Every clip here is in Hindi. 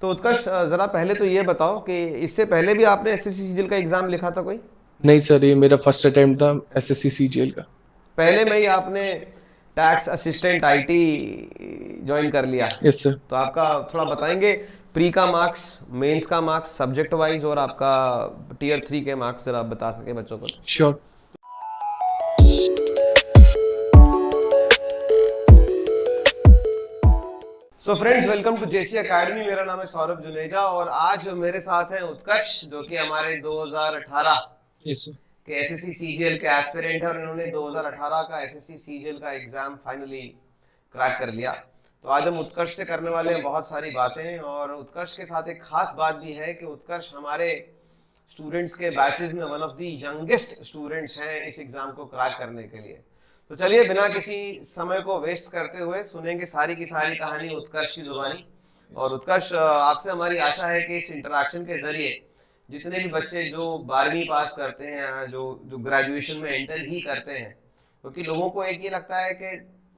तो उत्कर्ष, जरा पहले तो ये बताओ कि इससे पहले भी आपने एसएससी सीजीएल का एग्जाम लिखा था कोई? नहीं सर, ये मेरा फर्स्ट अटेम्प्ट था एसएससी सीजीएल का। पहले में ही आपने टैक्स असिस्टेंट आईटी ज्वाइन कर लिया? Yes sir. तो आपका थोड़ा बताएंगे, प्री का मार्क्स, मेंस का मार्क्स, सब्जेक्ट वाइज, और आपका टीयर 3 के मार्क्स जरा आप बता सके बच्चों को तो। Sure. So friends, welcome to JC Academy. मेरा नाम है सौरभ जुनेजा और आज मेरे साथ हैं उत्कर्ष, जो कि हमारे 2018 यस सर। के एसएससी सीजीएल के एस्पिरेंट है और इन्होंने 2018 का एसएससी सीजीएल का एग्जाम फाइनली क्रैक कर लिया। तो आज हम उत्कर्ष से करने वाले हैं बहुत सारी बातें, और उत्कर्ष के साथ एक खास बात भी है कि उत्कर्ष हमारे स्टूडेंट्स के बैचेस में one of the youngest students हैं इस एग्जाम को क्रैक करने के लिए। तो चलिए बिना किसी समय को वेस्ट करते हुए सुनेंगे सारी की सारी कहानी उत्कर्ष की जुबानी। और उत्कर्ष, आपसे हमारी आशा है कि इस इंटरेक्शन के जरिए जितने भी बच्चे जो 12वीं पास करते हैं, जो जो ग्रेजुएशन में एंटर ही करते हैं, क्योंकि लोगों को एक ये लगता है कि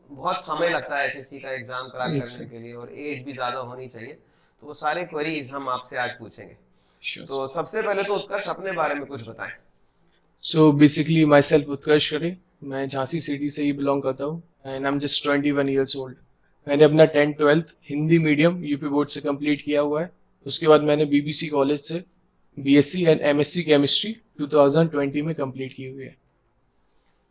बहुत समय लगता है एसएससी का एग्जाम क्रैक यस करने सर। के लिए और एज भी ज़्यादा होनी चाहिए, तो वो सारे क्वेरीज हम आपसे आज पूछेंगे। श्योर। तो सबसे पहले तो उत्कर्ष अपने बारे में कुछ बताएं। सो बेसिकली माई सेल्फ उत्कर्ष करे। मैं झांसी सिटी से ही बिलोंग करता हूँ and I am just 21 years old. मैंने अपना 10th 12th Hindi medium UP board से कंप्लीट किया हुआ है। उसके बाद मैंने बीबीसी कॉलेज से बीएससी एंड एमएससी केमिस्ट्री 2020 में कंप्लीट की हुई है।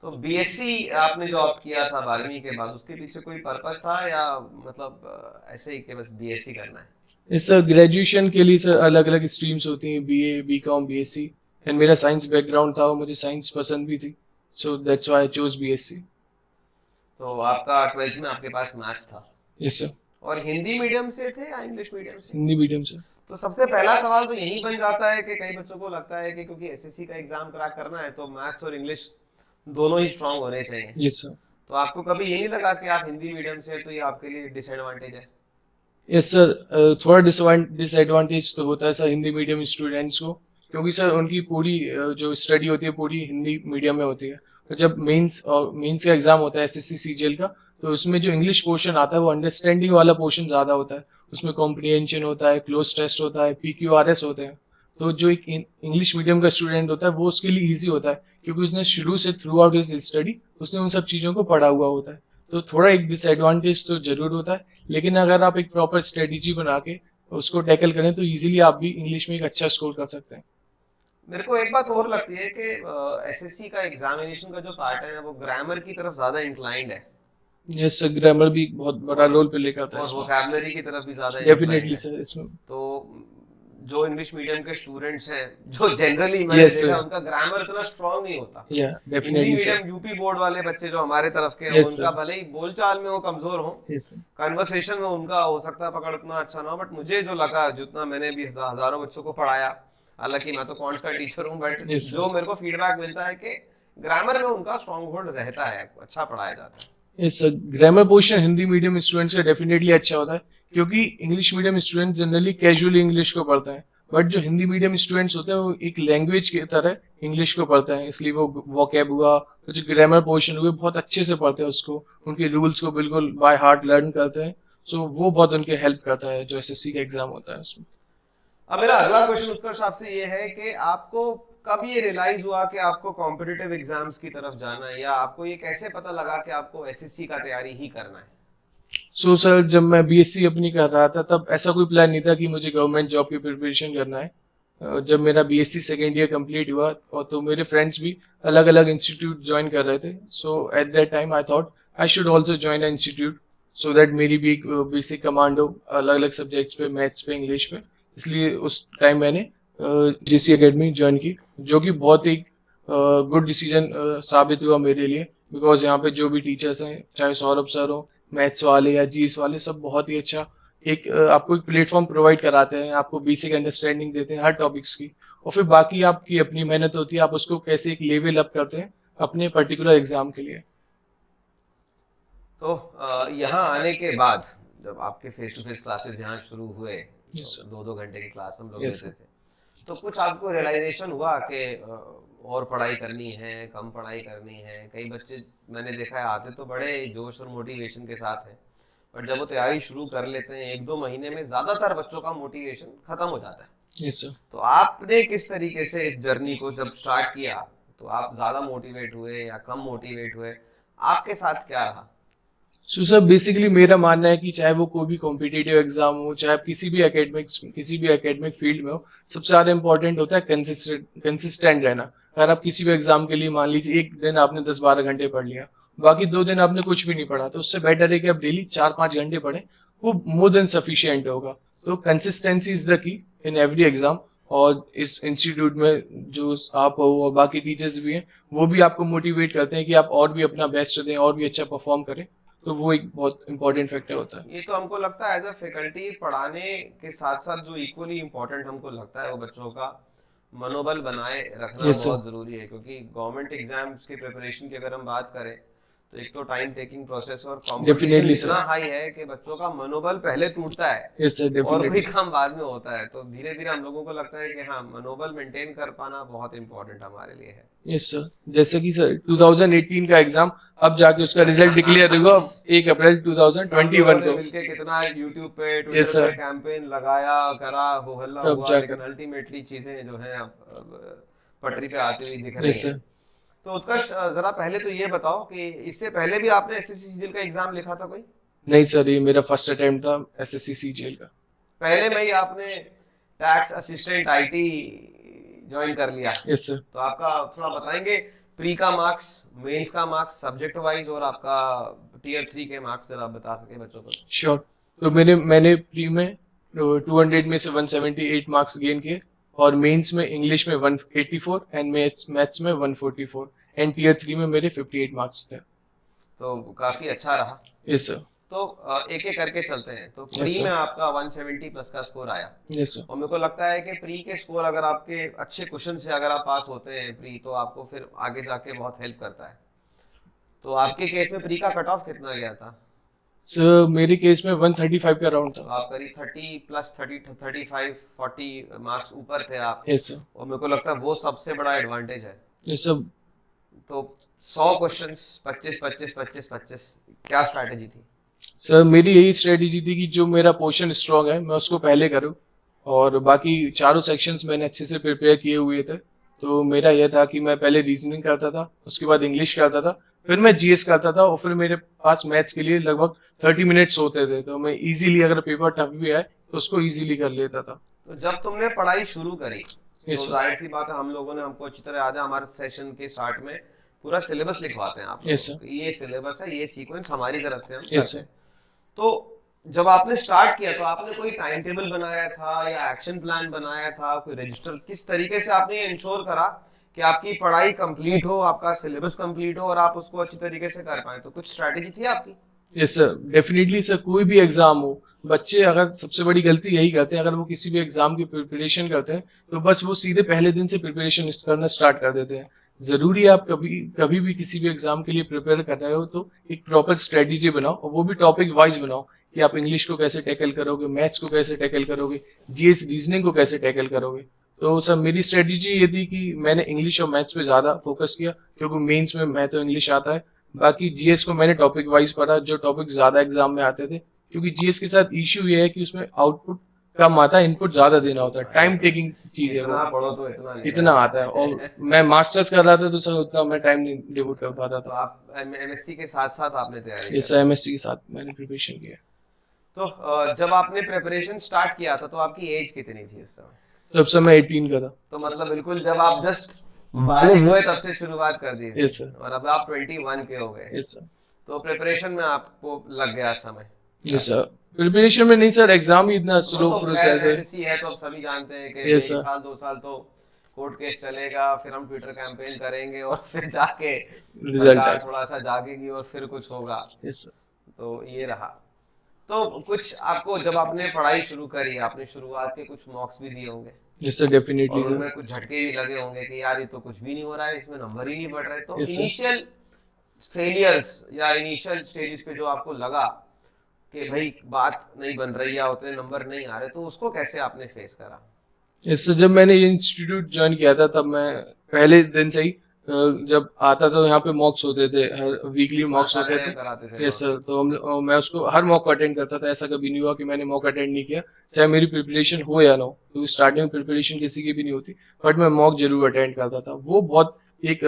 तो बीएससी आपने जो ऑप्ट किया था 12वीं के बाद, उसके पीछे कोई पर्पस था या मतलब ऐसे ही कि बस बीएससी करना है? इस ग्रेजुएशन के लिए सर अलग अलग स्ट्रीम्स होती हैं, बीए बीकॉम बीएससी, एंड मेरा साइंस बैकग्राउंड था और मुझे साइंस पसंद भी थी, so that's why I chose BSc. तो आपका 12th में आपके पास मैथ्स था? Yes sir. और हिंदी मीडियम से थे या इंग्लिश मीडियम से? हिंदी मीडियम से। तो सबसे पहला सवाल तो यही बन जाता है कि कई बच्चों को लगता है कि क्योंकि एसएससी का एग्जाम क्रैक करना है तो मैथ्स और इंग्लिश दोनों ही स्ट्रांग होने चाहिए। Yes sir. तो आपको कभी ये नहीं लगा कि आप हिंदी मीडियम से, तो ये आपके लिए डिसएडवांटेज है? यस सर, थोड़ा डिसएडवांटेज तो होता है सर हिंदी मीडियम स्टूडेंट्स को, क्योंकि सर उनकी पूरी जो स्टडी होती है पूरी हिंदी मीडियम में होती है। तो जब मेंस का एग्जाम होता है एसएससी सीजीएल का, तो उसमें जो इंग्लिश पोर्शन आता है वो अंडरस्टैंडिंग वाला पोर्शन ज्यादा होता है। उसमें कॉम्प्रिहेंशन होता है, क्लोज टेस्ट होता है, पीक्यूआरएस होते हैं। तो जो एक इंग्लिश मीडियम का स्टूडेंट होता है वो उसके लिए ईजी होता है, क्योंकि उसने शुरू से थ्रू आउट हिज स्टडी उसने उन सब चीजों को पढ़ा हुआ होता है। तो थोड़ा एक डिसएडवांटेज तो जरूर होता है, लेकिन अगर आप एक प्रॉपर स्ट्रेटेजी बना के उसको टैकल करें तो इजीली आप भी इंग्लिश में एक अच्छा स्कोर कर सकते हैं। मेरे को एक बात और लगती है कि एसएससी का एग्जामिनेशन का जो पैटर्न है वो ग्रामर की तरफ ज्यादा इंक्लाइंड है, यस सर, ग्रामर भी बहुत बड़ा और रोल प्ले करता है और इसमें। वोकैबुलरी की तरफ भी ज्यादा इंक्लाइंड डेफिनेटली है। सर इसमें। तो जो इंग्लिश मीडियम के स्टूडेंट्स हैं, जो जनरली मैंने यस देखा सर। उनका ग्रामर इतना स्ट्रांग नहीं होता। या Hindi definitely sir. Medium UP board वाले बच्चे जो हमारे तरफ के हैं, यस उनका सर। भले ही बोलचाल में वो कमजोर हो, यस सर। कन्वर्सेशन में उनका हो सकता है पकड़ उतना अच्छा ना हो, बट मुझे जो लगा, जितना मैंने भी हजारों बच्चों को पढ़ाया, हालांकि मैं तो कॉन्ट्स का टीचर हूँ, बट यस जो सर। मेरे को फीडबैक मिलता है कि ग्रामर में उनका स्ट्रांग होल्ड रहता है, अच्छा पढ़ाया जाता है। Yes sir, grammar portion Hindi medium students का डेफिनेटली अच्छा होता है, क्योंकि English medium student generally casually English को पढ़ते हैं, बट जो हिंदी मीडियम स्टूडेंट्स होते हैं वो एक लैंग्वेज की तरह इंग्लिश को पढ़ते हैं, इसलिए वो वोकैब हुआ, तो जो ग्रामर पोर्शन हुए बहुत अच्छे से पढ़ते हैं उसको, उनके रूल्स को बिल्कुल बाय हार्ट लर्न करते हैं। सो वो बहुत उनके हेल्प करता है जो एसएससी का एग्जाम होता है उसमें। अब मेरा अगला क्वेश्चन उत्कर्ष आपसे ये है कि आपको कब ये रियलाइज हुआ कि आपको कॉम्पिटिटिव एग्जाम्स की तरफ जाना है, या आपको ये कैसे पता लगा कि आपको एसएससी का तैयारी ही करना है? सो सर, जब मैं बीएससी अपनी कर रहा था तब ऐसा कोई प्लान नहीं था कि मुझे गवर्नमेंट जॉब की प्रिपरेशन करना है। जब मेरा बीएससी सेकेंड ईयर कंप्लीट हुआ और तो मेरे फ्रेंड्स भी अलग अलग इंस्टीट्यूट ज्वाइन कर रहे थे, so at that time I thought I should also join a institute, so that मेरी भी एक बेसिक कमांड हो अलग अलग सब्जेक्ट्स पे, मैथ्स पे, इंग्लिश पे। इसलिए उस टाइम मैंने जेसी एकेडमी ज्वाइन की, जो कि बहुत ही गुड डिसीजन साबित हुआ मेरे लिए, बिकॉज यहाँ पे जो भी टीचर्स हैं, चाहे सौरभ सर हो, मैथ्स वाले या जीएस वाले, सब बहुत ही अच्छा एक आपको एक प्लेटफॉर्म प्रोवाइड कराते हैं, आपको बेसिक अंडरस्टैंडिंग देते हैं हर टॉपिक्स की, और फिर बाकी आपकी अपनी मेहनत होती है, आप उसको कैसे एक लेवल अप करते हैं अपने पर्टिकुलर एग्जाम के लिए। तो यहाँ आने के बाद जब आपके फेस टू फेस क्लासेस यहाँ शुरू हुए, यस सर। 2-2 घंटे की क्लास हम लोग यस लेते सर। थे, तो कुछ आपको रियलाइजेशन हुआ कि और पढ़ाई करनी है, कम पढ़ाई करनी है? कई बच्चे मैंने देखा है आते तो बड़े जोश और मोटिवेशन के साथ हैं, बट जब वो तैयारी शुरू कर लेते हैं 1-2 महीने में ज्यादातर बच्चों का मोटिवेशन खत्म हो जाता है। Yes sir. तो आपने किस तरीके से इस जर्नी को जब स्टार्ट किया, तो आप ज्यादा मोटिवेट हुए या कम मोटिवेट हुए, आपके साथ क्या रहा? सो सर बेसिकली मेरा मानना है कि चाहे वो कोई भी कॉम्पिटिटिव एग्जाम हो, चाहे आप किसी भी एकेडमिक फील्ड में हो, सबसे ज्यादा इंपॉर्टेंट होता है कंसिस्टेंट रहना। अगर आप किसी भी एग्जाम के लिए मान लीजिए एक दिन आपने 10-12 घंटे पढ़ लिया, बाकी 2 दिन आपने कुछ भी नहीं पढ़ा, तो उससे बेटर है कि आप डेली 4-5 घंटे पढ़ें, वो मोर देन सफिशियंट होगा। तो consistency is the key in every exam. और इस इंस्टीट्यूट में जो आप हो और बाकी टीचर्स भी हैं, वो भी आपको मोटिवेट करते हैं कि आप और भी अपना बेस्ट दें और भी अच्छा परफॉर्म करें। तो वो एक बहुत इंपॉर्टेंट फैक्टर होता है। ये तो हमको लगता है एज अ फैकल्टी पढ़ाने के साथ साथ जो इक्वली इम्पोर्टेंट हमको लगता है वो बच्चों का मनोबल बनाए रखना यस सर। बहुत ज़रूरी है, क्योंकि गवर्नमेंट एग्जाम्स के प्रिपरेशन की अगर हम बात करें तो एक तो टाइम टेकिंग प्रोसेस और कंपटीशन डेफिनेटली इतना सर। हाई है कि बच्चों का मनोबल पहले टूटता है यस सर और कोई डेफिनेटली। काम बाद में होता है। तो धीरे धीरे हम लोगों को लगता है कि हाँ, मनोबल मेंटेन कर पाना बहुत इंपॉर्टेंट हमारे लिए है। Yes sir. जैसे कि सर 2018 का एग्जाम अब जाके उसका रिजल्ट डिक्लेयर होगा 1 अप्रैल सब लोगों 2021 ने को। मिलके कितना यूट्यूब पे, यस ट्विटर पे सर। कैंपेन लगाया, करा, हो हल्ला तब हुआ, लेकिन जाकर। अल्टीमेटली चीजें जो है अब पटरी पे आती हुई दिख रही यस हैं। सर। तो उत्कर्ष, जरा पहले तो ये बताओ कि इससे पहले भी आपने एसएससी सीजीएल का एग्जाम लिखा था कोई? नहीं सर, ये मेरा फर्स्ट अटेम्प्ट था एसएससी सीजीएल का। पहले में ही आपने टैक्स असिस्टेंट आईटी ज्वाइन कर लिया? Yes sir. तो आपका थोड़ा बताएंगे, प्री का मार्क्स, मेंस का मार्क्स, सब्जेक्ट वाइज, और आपका टीयर 3 के मार्क्स जरा बता सके बच्चों को। श्योर। तो मैंने प्री में 200 में से 178 मार्क्स गेन किए, और मेंस में इंग्लिश में 184 एंड मैथ्स में 144, एंड टीयर 3 में मेरे 58 मार्क्स थे। तो काफी अच्छा रहा। Yes sir. तो एक एक करके चलते हैं। तो यस प्री में सर। आपका 170 प्लस का स्कोर आया, यस सर। और मेरे को लगता है कि प्री के स्कोर अगर आपके अच्छे क्वेश्चन से अगर आप पास होते हैं प्री, तो आपको फिर आगे जाके बहुत हेल्प करता है। तो आपके केस में प्री का कट ऑफ कितना गया था? सर मेरे केस में 135 का राउंड तो था। आप करीब 30 प्लस 30, 35, 40 मार्क्स ऊपर थे आप, यस सर। और मेरे को लगता है वो सबसे बड़ा एडवांटेज है। Yes sir. तो 100 क्वेश्चंस 25 25 25 25, क्या स्ट्रैटेजी थी? सर मेरी यही स्ट्रेटेजी थी कि जो मेरा पोर्शन स्ट्रांग है मैं उसको पहले करूं, और बाकी चारों सेक्शंस मैंने अच्छे से प्रिपेयर किए हुए थे। तो मेरा यह था कि मैं पहले रीजनिंग करता था, उसके बाद इंग्लिश करता था, फिर मैं जीएस करता था, और फिर मेरे पास मैथ्स के लिए लगभग 30 मिनट्स होते थे, तो मैं इजीली अगर पेपर टफ भी आए तो उसको इजीली कर लेता था। तो जब तुमने पढ़ाई शुरू करी यस तो सर। जाहिर सी बात है, हम लोगों ने, हमको अच्छी तरह याद है, हमारे सेशन के स्टार्ट में पूरा सिलेबस लिखवाते हैं आप यस लोगों सर। को, ये सिलेबस है, ये सीक्वेंस हमारी तरफ से हम यस करते सर। हैं। तो जब आपने स्टार्ट किया तो आपने कोई टाइम टेबल बनाया था या एक्शन प्लान बनाया था, कोई रजिस्टर, किस तरीके से आपने इंश्योर करा कि आपकी पढ़ाई कंप्लीट हो, आपका सिलेबस कंप्लीट हो और आप उसको अच्छी तरीके से कर पाए? तो कुछ स्ट्रैटेजी थी आपकी? Yes sir definitely sir. कोई भी एग्जाम हो, बच्चे अगर सबसे बड़ी गलती यही करते हैं, अगर वो किसी भी एग्जाम की प्रिपरेशन करते हैं तो बस वो सीधे पहले दिन से प्रिपरेशन करना स्टार्ट कर देते हैं। जरूरी है आप कभी कभी भी किसी भी एग्जाम के लिए प्रिपेयर कर रहे हो तो एक प्रॉपर स्ट्रेटेजी बनाओ, और वो भी टॉपिक वाइज बनाओ कि आप इंग्लिश को कैसे टैकल करोगे, मैथ्स को कैसे टैकल करोगे, जीएस रीजनिंग को कैसे टैकल करोगे। तो सर मेरी स्ट्रेटेजी ये थी कि मैंने इंग्लिश और मैथ्स पे ज्यादा फोकस किया, क्योंकि मेंस में मैं तो इंग्लिश आता है। बाकी जीएस को मैंने टॉपिक वाइज पढ़ा, जो टॉपिक ज्यादा एग्जाम में आते थे, क्योंकि जीएस के साथ इश्यू ये है कि उसमें आउटपुट कम आता है, इनपुट ज्यादा देना होता है, टाइम टेकिंग चीज है वो। इतना पढ़ो तो इतना इतना निकलेगा। आता है, और मैं मास्टर्स कर रहा था तो सर उतना मैं टाइम नहीं डिवोट कर पाता तो था। आप एमएससी के साथ साथ आपने तैयारी इस करी? एमएससी के साथ मैंने प्रिपरेशन किया। तो जब आपने प्रिपरेशन स्टार्ट किया था तो आपकी एज कितनी थी इस समय? तब से मैं 18 का था। तो मतलब बिल्कुल जब आप जस्ट बालिग हुए तब से शुरुआत कर दी थी, यस सर। और अब आप 21 के हो गए। Yes sir. तो प्रिपरेशन में आपको लग गया समय? Yes sir. प्रिपरेशन में नहीं सर, एग्जाम ही इतना वो स्लो तो खैर प्रोसेस है। एसएससी है तो अब सभी जानते हैं कि यस एक सर। साल 2 साल तो कोर्ट केस चलेगा, फिर हम ट्विटर कैंपेन करेंगे और फिर जाके रिजल्ट सरकार आएगा। थोड़ा सा जागेगी और फिर कुछ होगा। Yes sir. तो ये रहा। तो कुछ आपको, जब आपने पढ़ाई शुरू करी, आपने शुरुआत के कुछ मॉक्स भी दिए होंगे यस सर डेफिनेटली और सर। उनमें कुछ झटके भी लगे होंगे कि यार ये तो कुछ भी नहीं हो रहा है, इसमें नंबर ही नहीं बढ़ रहे। तो यस सर। इनिशियल फेलियर्स या इनिशियल स्टेजेस पे जो आपको लगा कि भाई बात नहीं बन रही या उतने नंबर नहीं आ रहे, तो उसको कैसे आपने फेस करा? यस सर, जब मैंने ये इंस्टीट्यूट ज्वाइन किया था तब मैं पहले दिन से ही जब आता तो यहाँ पे मॉक्स होते थे, हर वीकली हाँ मॉक्स होते सैटरडे थे। हम कराते थे यस मॉक्स। सर, तो मैं उसको हर मॉक को अटेंड करता था। ऐसा कभी नहीं हुआ कि मैंने मॉक अटेंड नहीं किया, चाहे मेरी प्रिपरेशन हो या ना हो, क्योंकि स्टार्टिंग में प्रिपरेशन किसी की भी नहीं होती, बट मैं मॉक जरूर अटेंड करता था। वो बहुत एक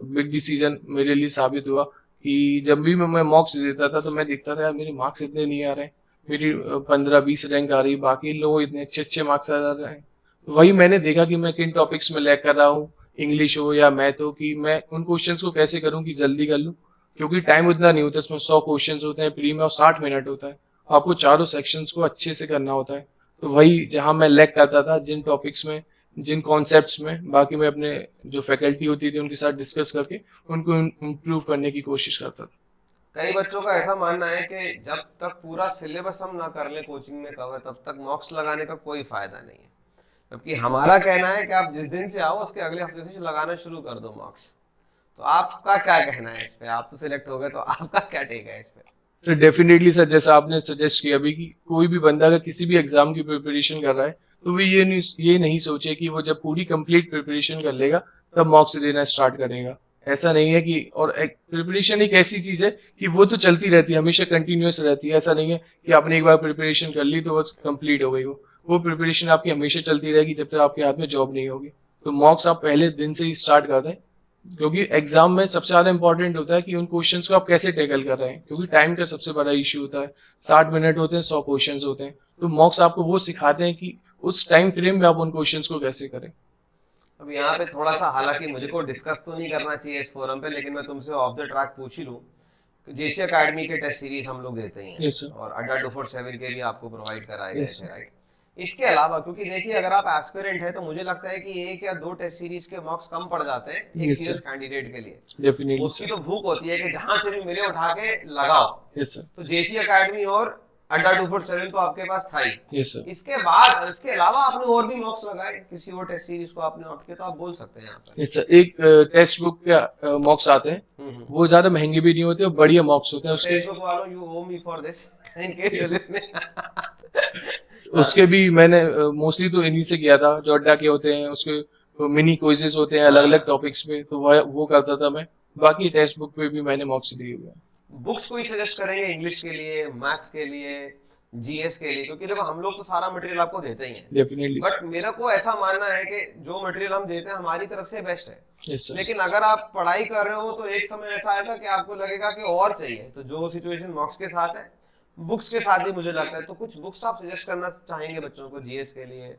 बिग डिसीजन मेरे लिए साबित हुआ कि जब भी मैं मॉक्स देता था तो मैं देखता था यार मेरे मार्क्स इतने नहीं आ रहे हैं, मेरी 15-20 रैंक आ रही, बाकी लोग इतने अच्छे अच्छे मार्क्स आ रहे हैं। तो वही मैंने देखा कि मैं किन टॉपिक्स में लैग कर रहा हूँ, इंग्लिश हो या मैथ हो, कि मैं उन क्वेश्चंस को कैसे करूँ कि जल्दी कर लूँ, क्योंकि टाइम उतना नहीं होता। इसमें 100 क्वेश्चंस होते हैं प्री में और 60 मिनट होता है, आपको चारों सेक्शंस को अच्छे से करना होता है। तो वही जहां मैं लैग करता था जिन टॉपिक्स में, जिन कॉन्सेप्ट्स में, बाकी मैं अपने जो फैकल्टी होती थी उनके साथ डिस्कस करके उनको इम्प्रूव करने की कोशिश करता था। कई बच्चों का ऐसा मानना है कि जब तक पूरा सिलेबस हम ना कर लें कोचिंग में कवर, तब तक मॉक्स लगाने का कोई फायदा नहीं है। जबकि हमारा कहना है कि आप जिस दिन से आओ उसके अगले हफ्ते से लगाना शुरू कर दो मॉक्स। तो आपका क्या कहना है इस पे? आप तो सिलेक्ट हो गए, तो आपका क्या टेक है इस पे? तो डेफिनेटली सर, जैसा आपने सजेस्ट किया अभी कि कोई भी बंदा अगर किसी भी एग्जाम की प्रिपरेशन कर रहा है तो वो ये नहीं सोचे कि वो जब पूरी कंप्लीट प्रिपरेशन कर लेगा तब मॉक्स देना स्टार्ट करेगा। ऐसा नहीं है कि, और प्रिपरेशन एक ऐसी चीज है कि वो तो चलती रहती है, हमेशा कंटिन्यूअस रहती है। ऐसा नहीं है कि आपने एक बार प्रिपरेशन कर ली तो बस कंप्लीट हो गई। वो प्रिपरेशन आपकी हमेशा चलती रहेगी जब तक आपके हाथ में जॉब नहीं होगी। तो मॉक्स आप पहले दिन से ही स्टार्ट कर दें, क्योंकि एग्जाम में सबसे ज्यादा इंपॉर्टेंट होता है कि उन क्वेश्चंस को आप कैसे टैकल कर रहे हैं, क्योंकि टाइम का सबसे बड़ा इश्यू होता है। 60 मिनट होते हैं, 100 क्वेश्चंस होते हैं, तो मॉक्स आपको वो सिखाते हैं कि उस टाइम फ्रेम में आप उन क्वेश्चंस को कैसे करें। अब यहाँ पे थोड़ा सा, हालांकि मुझे को डिस्कस तो नहीं करना चाहिए इस फोरम पे, लेकिन मैं तुमसे ऑफ द ट्रैक पूछ ही लूँ कि जेसी एकेडमी के टेस्ट सीरीज हम लोग देते ही हैं, यस सर। और अड्डा 247 के भी आपको प्रोवाइड कराए गए यस थे, सर। राइट? इसके अलावा, क्योंकि देखिए अगर आप एस्पिरेंट है तो मुझे लगता है कि 1 या 2 टेस्ट सीरीज के मॉक्स कम पड़ जाते हैं एक यस सीरियस सर। कैंडिडेट के लिए। डेफिनेटली उसकी सर। तो भूख होती है कि जहां से भी मिले उठा के लगाओ। Yes sir. तो जेसी एकेडमी और अड्डा 247 तो आपके पास था ही। Yes sir. इसके बाद, इसके अलावा आपने और भी मॉक्स लगाए, किसी और टेस्ट सीरीज को आपने ऑप्ट किया, तो आप बोल सकते हैं यहाँ पर। यस सर, एक टेक्स्ट बुक के मॉक्स आते हैं, हम्म। वो ज्यादा महंगे भी नहीं होते और बढ़िया मॉक्स होते हैं तो उसके। टेक्स्ट बुक वालों, you owe me for this in case you listening. उसके भी मैंने मोस्टली तो इन्हीं से किया था, जो अड्डा के होते हैं उसके मिनी क्विजेस होते हैं अलग अलग टॉपिक्स पे, तो वो करता था मैं। बाकी टेक्स्ट बुक पे भी मैंने मॉक्स दिए हुए हैं। बुक्स कोई सजेस्ट करेंगे इंग्लिश के लिए, मैथ्स के लिए, जीएस के लिए? क्योंकि देखो हम लोग तो सारा मटेरियल आपको देते ही हैं, डेफिनेटली बट सर। मेरा को ऐसा मानना है कि जो मटेरियल हम देते हैं हमारी तरफ से बेस्ट है। Yes sir. लेकिन अगर आप पढ़ाई कर रहे हो तो एक समय ऐसा आएगा कि आपको लगेगा कि और चाहिए, तो जो सिचुएशन मॉक्स के साथ है, बुक्स के साथ भी मुझे लगता है। तो कुछ बुक्स आप सजेस्ट करना चाहेंगे बच्चों को जीएस के लिए?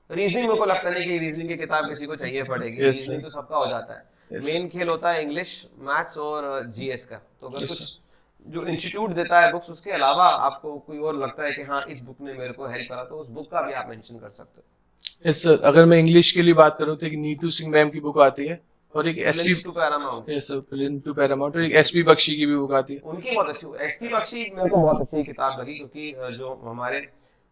रीजनिंग मेरे को लगता नहीं कि रीजनिंग की किताब किसी को चाहिए पड़ेगी, यस रीजनिंग सर। तो सबका हो जाता है। यस। मेन खेल होता है इंग्लिश, मैथ्स और जीएस का। तो अगर यस कुछ सर। जो इंस्टीट्यूट देता है बुक्स, उसके अलावा आपको कोई और लगता है कि हाँ इस बुक ने मेरे को हेल्प करा, तो उस बुक का भी आप मेंशन कर सकते हो। यस सर, अगर मैं इंग्लिश के लिए बात करूँ तो एक नीतू सिंह मैम की बुक आती है, और एक SP. Prelims to paramount. Yes sir, prelims to paramount, और एक एसपी बख्शी की भी बुक आती है। उनकी बहुत अच्छी, एसपी बख्शी मेरे को बहुत अच्छी किताब लगी, क्योंकि जो हमारे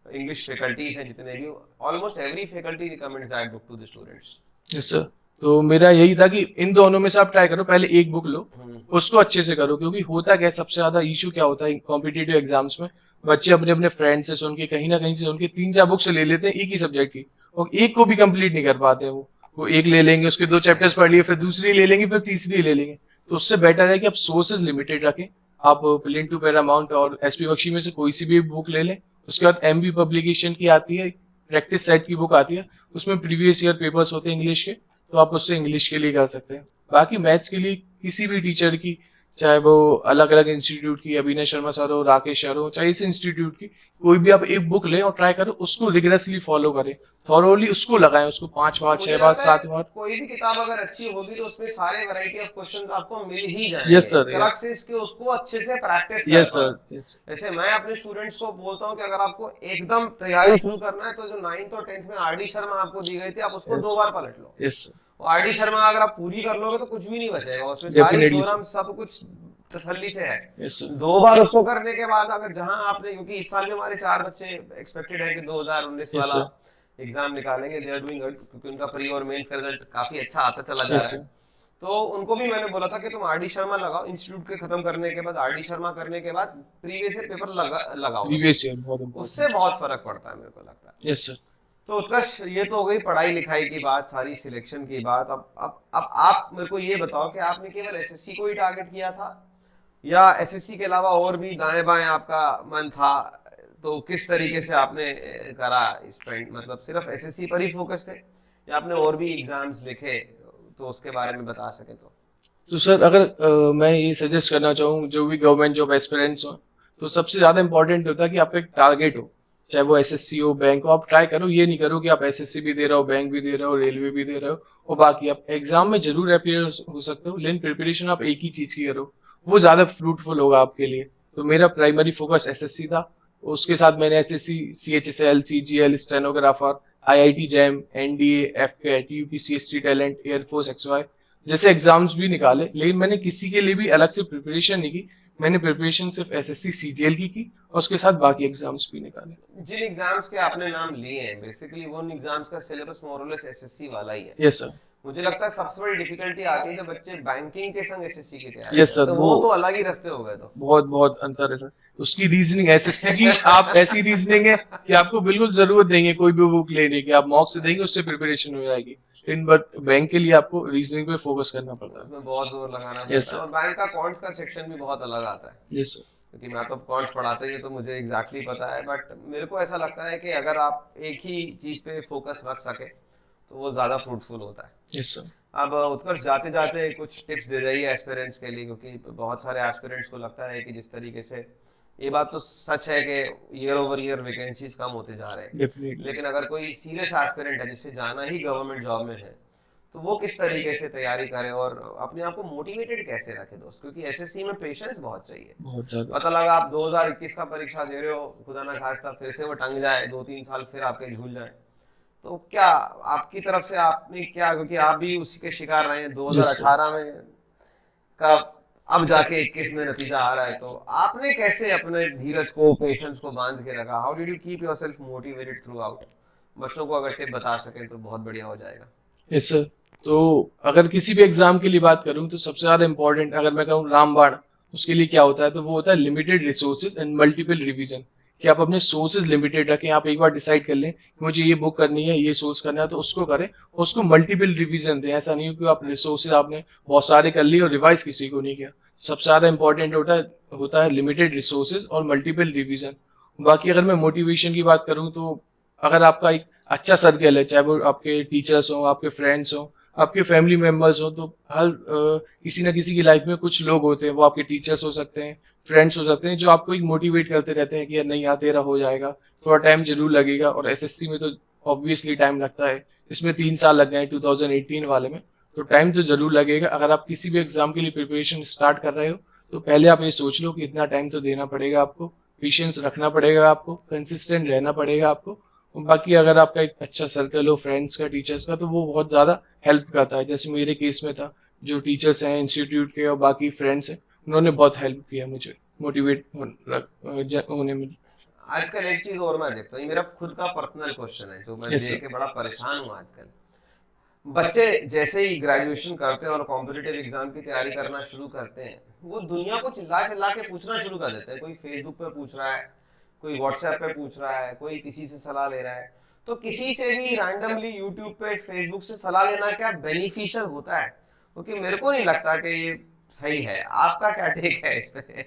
इंग्लिश फैकल्टीज हैं जितने भी, almost every faculty recommends that book to the students. Yes sir, तो मेरा यही था कि इन दोनों में से आप ट्राई करो, पहले एक बुक लो, हम्म। उसको अच्छे से करो। क्योंकि होता क्या है, सबसे ज्यादा इशू क्या होता है कॉम्पिटिटिव एग्जाम्स में, बच्चे अपने अपने फ्रेंड से सुन के, कहीं ना कहीं से सुन के 3-4 बुक्स ले लेते हैं एक ही सब्जेक्ट की, और एक को भी कंप्लीट नहीं कर पाते हैं। वो एक ले लेंगे, उसके 2 चैप्टर्स पढ़ लिए, फिर दूसरी ले लेंगे, फिर तीसरी ले लेंगे। तो उससे बेटर है कि आप सोर्सेज लिमिटेड रखें। आप प्लेन टू पैरामाउंट और एसपी बख्शी में से कोई सी भी बुक ले लें। उसके बाद एमबी पब्लिकेशन की आती है, प्रैक्टिस सेट की बुक आती है, उसमें प्रीवियस ईयर पेपर्स होते हैं इंग्लिश के, तो आप उससे इंग्लिश के लिए कर सकते हैं। बाकी मैथ्स के लिए किसी भी टीचर की, चाहे वो अलग अलग इंस्टीट्यूट की, अभिनय शर्मा सर हो, राकेश सर हो, चाहे इस इंस्टीट्यूट की, कोई भी आप एक बुक लें और ट्राई करो, उसको रिगरसली फॉलो करें, थॉरोली उसको लगाएं, उसको 5 बार, 6 मुझे बार, लगता है 7 बार। कोई भी किताब अगर अच्छी होगी तो उसमें सारे वैरायटी ऑफ क्वेश्चंस आपको मिल ही यस जाएंगे। सर। क्रक्स इसके उसको अच्छे से प्रैक्टिस कर यस पाओ। सर। यस। जैसे मैं अपने स्टूडेंट्स को बोलता हूँ कि अगर आपको एकदम तैयारी शुरू करना है तो जो 9th और 10th में आरडी शर्मा आपको दी गई थी, आप उसको 2 बार पलट लो। Yes sir. और आरडी शर्मा अगर आप पूरी कर लोगे तो कुछ भी नहीं बचेगा, उसमें सारी डेफिनेटली थ्योरम सर। सब कुछ तसल्ली से है। Yes sir. 2 बार उसको करने के बाद अगर जहां आपने, क्योंकि इस साल में हमारे 4 बच्चे एक्सपेक्टेड है कि 2019 यस वाला सर। एग्जाम निकालेंगे, दे आर डूइंग गुड, क्योंकि उनका प्री और मेंस का रिजल्ट काफी अच्छा आता चला जा यस रहा है। सर। तो उनको भी मैंने बोला था कि तुम आरडी शर्मा लगाओ, इंस्टीट्यूट के खत्म करने के बाद आरडी शर्मा करने के बाद प्रीवियस ईयर पेपर लगाओ बस। प्रीवियस ईयर बहुत उससे इंपॉर्टेंट। बहुत फर्क पड़ता है मेरे को लगता है। Yes sir. तो उत्कर्ष, ये तो हो गई पढ़ाई लिखाई की बात, सारी सिलेक्शन की बात। अब आप मेरे को ये बताओ कि आपने केवल एसएससी को ही टारगेट किया था या एसएससी के अलावा और भी दाएं बाएं आपका मन था? तो किस तरीके से आपने करा स्पेंड, मतलब सिर्फ एसएससी पर ही फोकस थे या आपने और भी एग्जाम्स लिखे? तो उसके बारे में बता सके तो सर अगर मैं ये सजेस्ट करना चाहूँ जो भी गवर्नमेंट जॉब एस्पिरेंट्स हो, तो सबसे ज्यादा इंपॉर्टेंट होता है कि आपका एक टारगेट हो, चाहे वो एसएससी हो, बैंक हो। आप ट्राई करो, ये नहीं करो कि आप एसएससी भी दे रहे हो, बैंक भी दे रहे हो, रेलवे भी दे रहे हो, और बाकी आप एग्जाम में जरूर अपियर हो सकते हो, लेकिन प्रिपरेशन आप एक ही चीज की करो, वो ज्यादा फ्रूटफुल होगा आपके लिए। तो मेरा प्राइमरी फोकस एसएससी था। उसके साथ मैंने SSC, CHSL, CGL, stenographer, IIT JAM, NDA, FCAT, UPCST talent, air force, XY जैसे एग्जाम्स भी निकाले, लेकिन मैंने किसी के लिए भी अलग से प्रिपरेशन नहीं की। मैंने प्रिपरेशन सिर्फ एसएससी सीजीएल की और उसके साथ बाकी एग्जाम्स भी निकाले। तो जिन एग्जाम्स के आपने नाम लिए हैं बेसिकली वो उन एग्जाम्स का सिलेबस मोर और लेस एसएससी वाला ही है। Yes sir. मुझे लगता है सबसे बड़ी डिफिकल्टी आती है जब बच्चे बैंकिंग के संग एसएससी की तैयारी यस करें, सर, तो वो वो तो अलग ही रास्ते हो गए। तो बहुत बहुत अंतर है सर। उसकी रीजनिंग एसएससी की आप ऐसी रीजनिंग है कि आपको बिल्कुल जरूरत नहीं है कोई भी बुक लेने की, आप मॉक से देंगे उससे प्रिपरेशन हो जाएगी। लेकिन बट बैंक के लिए आपको रीजनिंग पे फोकस करना पड़ता है। उसमें बहुत जोर लगाना यस पड़ता है सर। और बैंक का कॉन्ट्स का सेक्शन भी बहुत अलग आता है, यस सर। क्योंकि मैं तो कॉन्ट्स पढ़ाते ही हूं, तो मुझे एग्जैक्टली पता है। बट मेरे को ऐसा लगता है कि अगर आप एक ही चीज पे फोकस रख सके तो वो ज्यादा फ्रूटफुल होता है। Yes sir. अब उत्कर्ष, जाते जाते कुछ टिप्स दे रही है एस्पिरेंट्स के लिए, क्योंकि बहुत सारे एस्पिरेंट्स को लगता है कि जिस तरीके से, ये बात तो सच है कि ईयर ओवर ईयर वैकेंसीज कम होते जा रहे हैं, डेफिनेटली। लेकिन अगर कोई सीरियस एस्पिरेंट है जिससे जाना ही गवर्नमेंट जॉब में है, तो वो किस तरीके से तैयारी करे और अपने आप को मोटिवेटेड कैसे रखे दोस्त? क्योंकि एसएससी में पेशेंस बहुत चाहिए। बहुत ज्यादा। पता लगा आप 2021 का परीक्षा दे रहे हो, खुदा ना खास्ता फिर से वो टंग जाए, 2-3 साल फिर आपके झूल जाए, तो क्या आपकी तरफ से आपने क्या, क्योंकि आप भी उसी के शिकार रहे हैं यस सर। 2018 में का, अब जाके 21 में नतीजा आ रहा है, तो आपने कैसे अपने धीरज को, पेशेंस को बांध के रखा? How did you keep yourself motivated through out? बच्चों को अगर टिप बता सकें तो बहुत बढ़िया हो जाएगा। Yes sir. तो अगर किसी भी एग्जाम के लिए बात करूं तो सबसे ज्यादा इंपॉर्टेंट अगर मैं कहूँ रामबाण, उसके लिए क्या होता है, तो वो होता है limited resources and multiple revision. कि आप अपने सोर्सेज लिमिटेड रखें, आप एक बार डिसाइड कर लें कि मुझे ये बुक करनी है, ये सोर्स करना है, तो उसको करें और उसको मल्टीपल रिवीजन दें। ऐसा नहीं हो कि आप रिसोर्सेज आपने बहुत सारे कर लिए और रिवाइज किसी को नहीं किया। सबसे ज्यादा इंपॉर्टेंट होता है लिमिटेड रिसोर्सेज और मल्टीपल रिवीजन। बाकी अगर मैं मोटिवेशन की बात करूं तो अगर आपका एक अच्छा सर्कल है, चाहे वो आपके टीचर्स हो, आपके फ्रेंड्स हो, आपके फैमिली मेंबर्स हो, तो हर किसी ना किसी की लाइफ में कुछ लोग होते हैं, वो आपके टीचर्स हो सकते हैं, फ्रेंड्स हो सकते हैं, जो आपको एक मोटिवेट करते रहते हैं कि यार नहीं यार तेरा हो जाएगा, थोड़ा टाइम जरूर लगेगा। और एसएससी में तो ऑब्वियसली टाइम लगता है, इसमें 3 साल लग गए 2018 वाले में, तो टाइम तो जरूर लगेगा। अगर आप किसी भी एग्जाम के लिए प्रिपरेशन स्टार्ट कर रहे हो तो पहले आप ये सोच लो कि इतना टाइम तो देना पड़ेगा आपको, पेशेंस रखना पड़ेगा आपको, कंसिस्टेंट रहना पड़ेगा आपको। बाकी अगर आपका एक अच्छा सर्कल हो फ्रेंड्स का, टीचर्स का, तो वो बहुत ज्यादा हेल्प करता है। जैसे मेरे केस में था, जो टीचर्स हैं इंस्टीट्यूट के और बाकी फ्रेंड्स हैं, उन्होंने बहुत हेल्प किया मुझे मोटिवेट होने में। आजकल एक चीज और मैं देखता हूँ, ये मेरा खुद का पर्सनल क्वेश्चन है जो मैं यस देख सर। के बड़ा परेशान हूँ आजकल। बच्चे जैसे ही ग्रेजुएशन करते हैं और कॉम्पिटिटिव एग्जाम की तैयारी करना शुरू करते हैं, वो दुनिया को चिल्ला चिल्ला के पूछना शुरू कर देते हैं। कोई फेसबुक पे पूछ रहा है, कोई व्हाट्सएप पे पूछ रहा है, कोई किसी से सलाह ले रहा है। तो किसी से भी रैंडमली यूट्यूब पे, फेसबुक से सलाह लेना क्या बेनिफिशियल होता है? क्योंकि मेरे को नहीं लगता कि ये सही है। आपका क्या टेक है इस पे?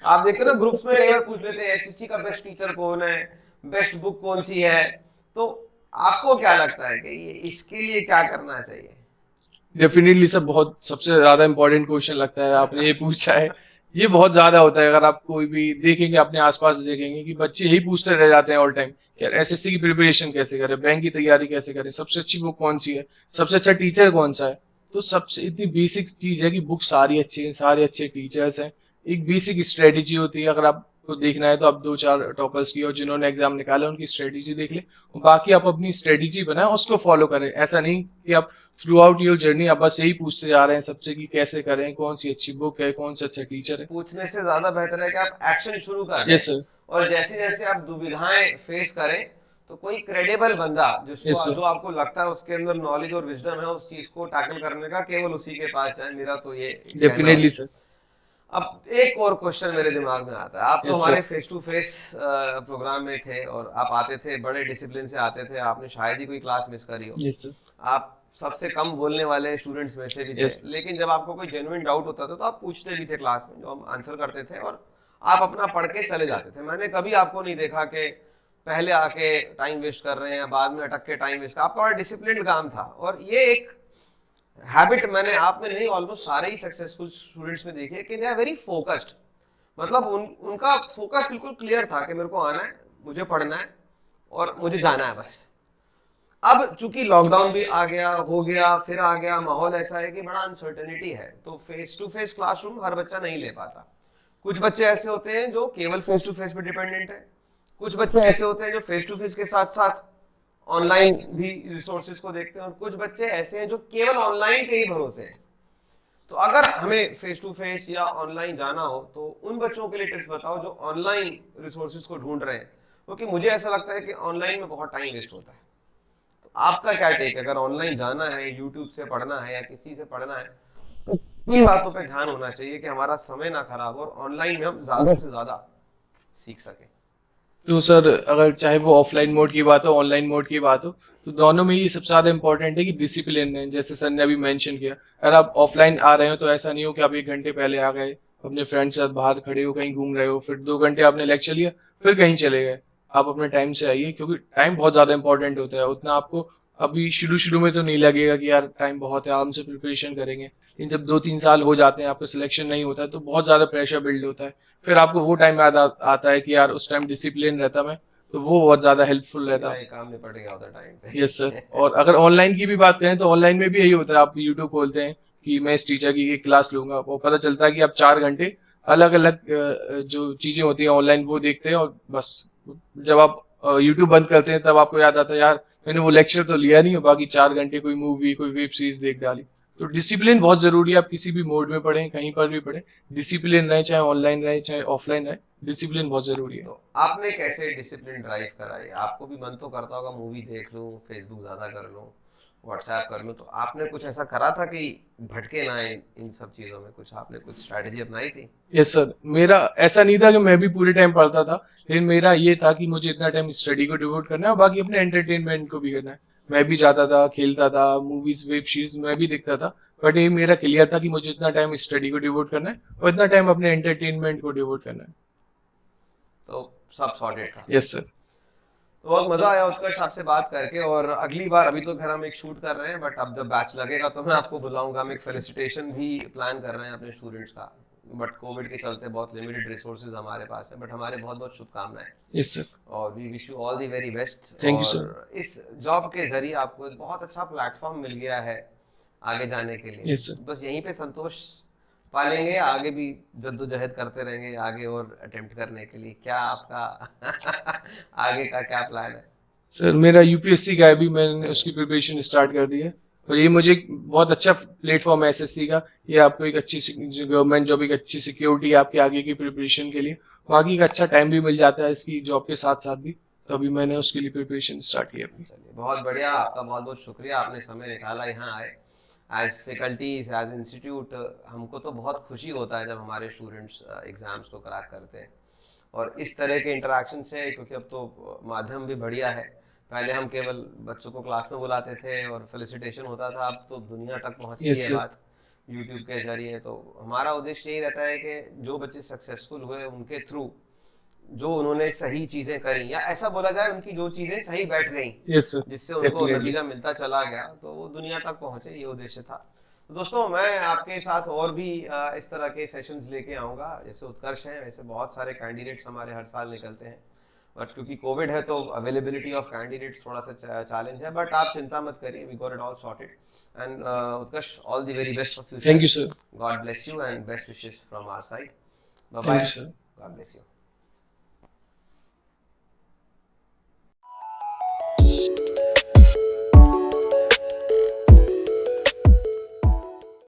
आप देखते ना ग्रुप्स में कई बार पूछ लेते हैं एसएससी का बेस्ट टीचर कौन है, बेस्ट बुक कौन सी है, तो आपको क्या लगता है कि ये इसके लिए क्या करना चाहिए? डेफिनेटली सर, बहुत सबसे ज्यादा इंपॉर्टेंट क्वेश्चन लगता है आपने ये पूछा है। ये बहुत ज्यादा होता है, अगर आप कोई भी देखेंगे अपने आसपास देखेंगे कि बच्चे यही पूछते रह जाते हैं ऑल टाइम, यार एसएससी की प्रिपरेशन कैसे करें, बैंक की तैयारी कैसे करें, सबसे अच्छी बुक कौन सी है, सबसे अच्छा टीचर कौन सा है। तो सबसे इतनी बेसिक चीज है कि बुक सारी अच्छी है, सारे अच्छे टीचर्स हैं। एक बेसिक स्ट्रेटेजी होती है, अगर आपको देखना है तो आप 2-4 टॉपर्स की और जिन्होंने एग्जाम निकाला उनकी स्ट्रेटेजी देख ले, बाकी आप अपनी स्ट्रेटेजी बनाए उसको फॉलो करें। ऐसा नहीं कि आप थ्रू आउट योर जर्नी आप बस यही पूछते जा रहे हैं सबसे कि कैसे करें, कौन सी अच्छी बुक है, कौन सा अच्छा टीचर है। पूछने से ज्यादा बेहतर है कि आप एक्शन शुरू कर यस दें, सर। और जैसे जैसे आप दुविधाएं फेस करें तो कोई क्रेडिबल बंदा यस जिसको, सर। जो आपको लगता है उसके अंदर नॉलेज और विजडम है उस चीज को टैकल करने का, केवल उसी के पास जाए। मेरा तो ये कहना डेफिनेटली होगा। सर। अब एक और क्वेश्चन मेरे दिमाग में आता है, आप तो यस हमारे sir. Face to face program में थे और आप आते थे, बड़े डिसिप्लिन से आते थे, आपने शायद ही कोई क्लास मिस करी हो, यस सर। आप सबसे कम बोलने वाले स्टूडेंट्स में से भी थे, यस। लेकिन जब आपको कोई जेन्युइन डाउट होता था तो आप पूछते भी थे क्लास में, जो हम आंसर करते थे और आप अपना पढ़ के चले जाते थे। मैंने कभी आपको नहीं देखा कि पहले आके टाइम वेस्ट कर रहे हैं या बाद में अटक के टाइम वेस्ट, आपका बड़ा डिसिप्लिन काम था। और ये एक हैबिट मैंने आप में नहीं, ऑलमोस्ट सारे ही सक्सेसफुल स्टूडेंट्स में देखी है कि दे आर वेरी फोकस्ड। मतलब उनका फोकस बिल्कुल क्लियर था कि मेरे को आना है, मुझे पढ़ना है और मुझे जाना है बस। अब चूंकि लॉकडाउन भी आ गया, हो गया, फिर आ गया, माहौल ऐसा है कि बड़ा अनसर्टेनिटी है, तो फेस टू फेस क्लासरूम हर बच्चा नहीं ले पाता। कुछ बच्चे ऐसे होते हैं जो केवल फेस टू फेस पे डिपेंडेंट है, कुछ बच्चे ऐसे होते हैं जो फेस टू फेस के साथ साथ ऑनलाइन भी रिसोर्सेज को देखते हैं, और कुछ बच्चे ऐसे हैं जो केवल ऑनलाइन के ही भरोसे हैं। तो अगर हमें फेस टू फेस या ऑनलाइन जाना हो तो उन बच्चों के लिए टिप्स बताओ जो ऑनलाइन रिसोर्सेज को ढूंढ रहे हैं, क्योंकि मुझे ऐसा लगता है कि ऑनलाइन में बहुत टाइम वेस्ट होता है। तो आपका क्या टेक है, अगर ऑनलाइन जाना है, यूट्यूब से पढ़ना है या किसी से पढ़ना है, तो किन बातों पे ध्यान होना चाहिए कि हमारा समय ना खराब हो और ऑनलाइन में हम ज्यादा से ज्यादा सीख सकें? तो सर अगर चाहे वो ऑफलाइन मोड की बात हो, ऑनलाइन मोड की बात हो, तो दोनों में ही सबसे ज्यादा इंपॉर्टेंट है कि डिसिप्लिन है। जैसे सर ने अभी मेंशन किया, अगर आप ऑफलाइन आ रहे हो तो ऐसा नहीं हो कि आप 1 घंटे पहले आ गए, अपने फ्रेंड के साथ बाहर खड़े हो, कहीं घूम रहे हो, फिर 2 घंटे आपने लेक्चर लिया, फिर कहीं चले गए। आप अपने टाइम से आइए, क्योंकि टाइम बहुत ज्यादा इंपॉर्टेंट होता है। उतना आपको अभी शुरू शुरू में तो नहीं लगेगा कि यार टाइम बहुत है, आराम से प्रिपरेशन करेंगे, लेकिन जब 2-3 साल हो जाते हैं, आपका सिलेक्शन नहीं होता है, तो बहुत ज्यादा प्रेशर बिल्ड होता है। फिर आपको वो टाइम याद आता है कि यार उस टाइम डिसिप्लिन रहता मैं, तो वो बहुत ज्यादा हेल्पफुल मेरा रहता। ये काम निपट गया होता टाइम यस सर। पे। और अगर ऑनलाइन की भी बात करें तो ऑनलाइन में भी यही होता है, आप यूट्यूब खोलते हैं कि मैं इस टीचर की क्लास लूंगा, वो पता चलता है कि आप 4 घंटे अलग अलग जो चीजें होती हैं ऑनलाइन वो देखते हैं, और बस जब आप यूट्यूब बंद करते हैं तब आपको याद आता है यार मैंने वो लेक्चर तो लिया नहीं, और बाकी 4 घंटे कोई मूवी कोई वेब सीरीज देख डाली। तो डिसिप्लिन बहुत जरूरी है, आप किसी भी मोड में पढ़ें, कहीं पर भी पढ़ें, डिसिप्लिन रहे, चाहे ऑनलाइन रहे चाहे ऑफलाइन रहे, डिसिप्लिन बहुत जरूरी है। तो आपने कैसे डिसिप्लिन ड्राइव करा है? आपको भी मन तो करता होगा मूवी देख लूं, फेसबुक ज्यादा कर लूं, व्हाट्सएप कर लूं, तो आपने कुछ ऐसा करा था कि भटके ना इन सब चीजों में? कुछ आपने कुछ स्ट्रेटजी अपनाई थी? Yes sir. मेरा ऐसा नहीं था कि मैं भी पूरे टाइम पढ़ता था, लेकिन मेरा ये था कि मुझे इतना टाइम स्टडी को डिवोट करना है और बाकी अपने एंटरटेनमेंट को भी करना है। मैं भी जाता था, खेलता था, मूवीज वेब सीरीज मैं भी देखता था, बट ये मेरा क्लियर था कि मुझे इतना टाइम स्टडी को डिवोट करना है और इतना टाइम अपने एंटरटेनमेंट को डिवोट करना है। तो सब सॉर्टेड था। Yes sir. तो बहुत मजा आया उत्कर्ष आपसे बात करके, और अगली बार, अभी तो खैर हम एक शूट कर रहे हैं, बट अब जब बैच लगेगा तो मैं आपको बुलाऊंगा। हम एक फेलिसिटेशन भी प्लान कर रहे हैं अपने स्टूडेंट्स का, बट कोविड के चलते बहुत लिमिटेड रिसोर्सेज हमारे पास है, बट हमारे बहुत बहुत शुभकामनाएं यस सर। और we wish you all the very best. Thank you sir. और इस जॉब के जरिए आपको एक बहुत अच्छा प्लेटफॉर्म मिल गया है आगे जाने के लिए। Yes sir. बस यहीं पे संतोष पालेंगे, आगे भी जद्दोजहद करते रहेंगे आगे और अटेम्प्ट करने के लिए। क्या आपका आगे का क्या प्लान है? सर मेरा यूपीएससी का है, अभी मैंने उसकी प्रिपरेशन स्टार्ट कर दी है, और ये मुझे एक बहुत अच्छा प्लेटफॉर्म है एसएससी का। ये आपको एक अच्छी गवर्नमेंट जॉब, एक अच्छी सिक्योरिटी है आपके आगे की प्रिपरेशन के लिए, बाकी का अच्छा टाइम भी मिल जाता है इसकी जॉब के साथ साथ भी, तो अभी मैंने उसके लिए प्रिपरेशन स्टार्ट की अपनी। चलिए बहुत बढ़िया, आपका बहुत बहुत शुक्रिया, आपने समय निकाला यहाँ आए। एज फैकल्टीज, एज इंस्टीट्यूट, हमको तो बहुत खुशी होता है जब हमारे स्टूडेंट्स एग्जाम्स को क्रैक करते हैं, और इस तरह के इंटरेक्शन से, क्योंकि अब तो माध्यम भी बढ़िया है, पहले हम केवल बच्चों को क्लास में बुलाते थे और फेलिसिटेशन होता था, अब तो दुनिया तक पहुंचती यस है सर। बात यूट्यूब के जरिए। तो हमारा उद्देश्य यही रहता है कि जो बच्चे सक्सेसफुल हुए उनके थ्रू, जो उन्होंने सही चीजें करी, या ऐसा बोला जाए उनकी जो चीजें सही बैठ गई, यस सर। जिससे उनको डेफिनेटली। नतीजा मिलता चला गया, तो वो दुनिया तक पहुंचे, ये उद्देश्य था। तो दोस्तों, मैं आपके साथ और भी इस तरह के सेशंस लेके आऊंगा। जैसे उत्कर्ष हैं, वैसे बहुत सारे कैंडिडेट्स हमारे हर साल निकलते हैं, बट क्योंकि कोविड है तो अवेलेबिलिटी ऑफ कैंडिडेट्स थोड़ा सा चैलेंज है, बट आप चिंता मत करिए, we got it all sorted. And Utkarsh, all the very best for thank future. You sir. God bless you and best wishes from our side. Bye thank bye. You sir. God bless you.